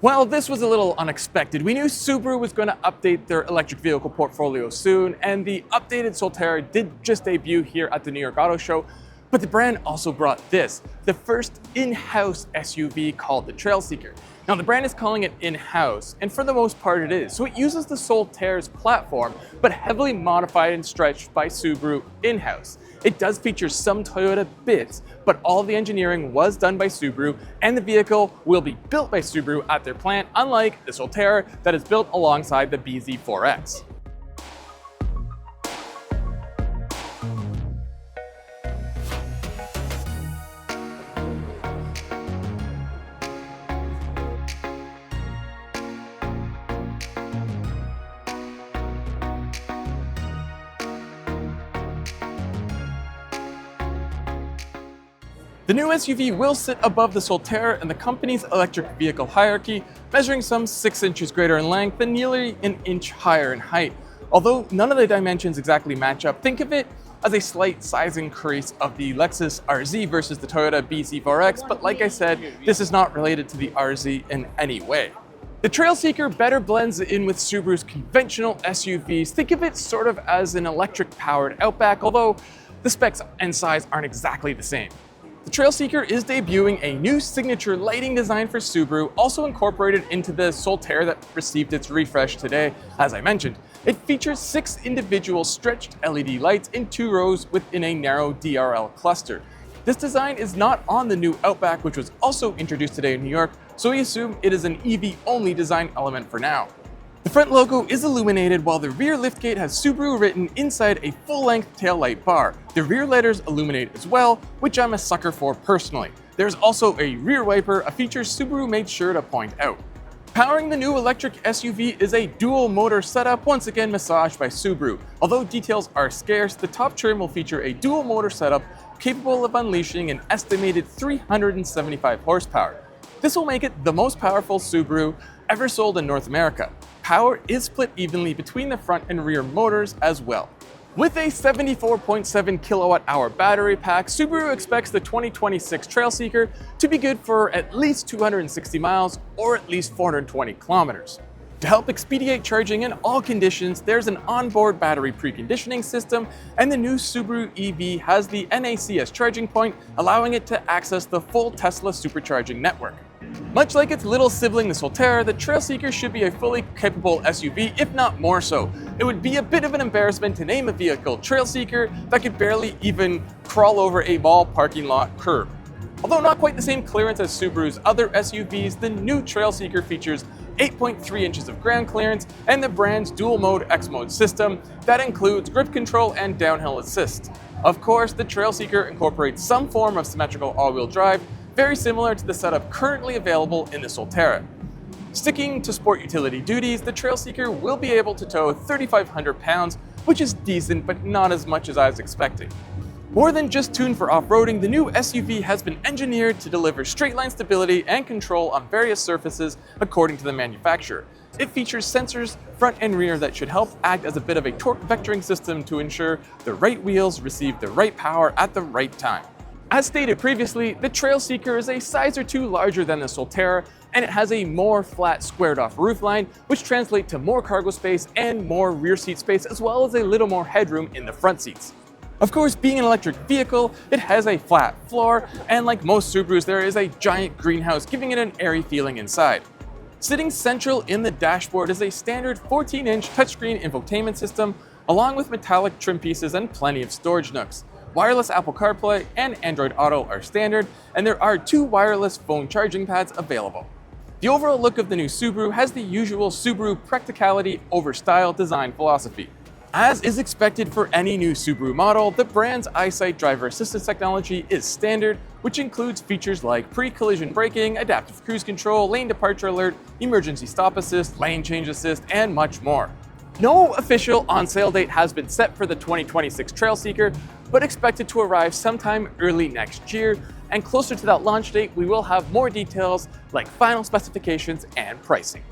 Well, this was a little unexpected. We knew Subaru was going to update their electric vehicle portfolio soon, and the updated Solterra did just debut here at the New York Auto Show, but the brand also brought this, the first in-house SUV called the Trailseeker. Now, the brand is calling it in-house, and for the most part it is. So it uses the Solterra's platform, but heavily modified and stretched by Subaru in-house. It does feature some Toyota bits, but all the engineering was done by Subaru, and the vehicle will be built by Subaru at their plant, unlike the Solterra that is built alongside the BZ4X. The new SUV will sit above the Solterra in the company's electric vehicle hierarchy, measuring some 6 inches greater in length and nearly an inch higher in height. Although none of the dimensions exactly match up, think of it as a slight size increase of the Lexus RZ versus the Toyota BZ4X, but like I said, this is not related to the RZ in any way. The Trailseeker better blends in with Subaru's conventional SUVs. Think of it sort of as an electric-powered Outback, although the specs and size aren't exactly the same. The Trailseeker is debuting a new signature lighting design for Subaru, also incorporated into the Solterra that received its refresh today, as I mentioned. It features 6 individual stretched LED lights in 2 rows within a narrow DRL cluster. This design is not on the new Outback, which was also introduced today in New York, so we assume it is an EV-only design element for now. The front logo is illuminated while the rear liftgate has Subaru written inside a full-length taillight bar. The rear letters illuminate as well, which I'm a sucker for personally. There's also a rear wiper, a feature Subaru made sure to point out. Powering the new electric SUV is a dual motor setup, once again massaged by Subaru. Although details are scarce, the top trim will feature a dual motor setup capable of unleashing an estimated 375 horsepower. This will make it the most powerful Subaru ever sold in North America. Power is split evenly between the front and rear motors as well. With a 74.7 kilowatt-hour battery pack, Subaru expects the 2026 Trailseeker to be good for at least 260 miles or at least 420 kilometers. To help expedite charging in all conditions, there's an onboard battery preconditioning system, and the new Subaru EV has the NACS charging point, allowing it to access the full Tesla supercharging network. Much like its little sibling, the Solterra, the Trailseeker should be a fully capable SUV, if not more so. It would be a bit of an embarrassment to name a vehicle Trailseeker that could barely even crawl over a mall parking lot curb. Although not quite the same clearance as Subaru's other SUVs, the new Trailseeker features 8.3 inches of ground clearance and the brand's dual-mode X-Mode system that includes grip control and downhill assist. Of course, the Trailseeker incorporates some form of symmetrical all-wheel drive, very similar to the setup currently available in the Solterra. Sticking to sport utility duties, the Trailseeker will be able to tow 3,500 pounds, which is decent but not as much as I was expecting. More than just tuned for off-roading, the new SUV has been engineered to deliver straight-line stability and control on various surfaces according to the manufacturer. It features sensors front and rear that should help act as a bit of a torque vectoring system to ensure the right wheels receive the right power at the right time. As stated previously, the Trailseeker is a size or 2 larger than the Solterra, and it has a more flat, squared-off roofline, which translates to more cargo space and more rear seat space, as well as a little more headroom in the front seats. Of course, being an electric vehicle, it has a flat floor, and like most Subarus, there is a giant greenhouse, giving it an airy feeling inside. Sitting central in the dashboard is a standard 14-inch touchscreen infotainment system, along with metallic trim pieces and plenty of storage nooks. Wireless Apple CarPlay and Android Auto are standard, and there are 2 wireless phone charging pads available. The overall look of the new Subaru has the usual Subaru practicality over style design philosophy. As is expected for any new Subaru model, the brand's EyeSight driver assistance technology is standard, which includes features like pre-collision braking, adaptive cruise control, lane departure alert, emergency stop assist, lane change assist, and much more. No official on-sale date has been set for the 2026 Trailseeker, but expected to arrive sometime early next year, and closer to that launch date, we will have more details like final specifications and pricing.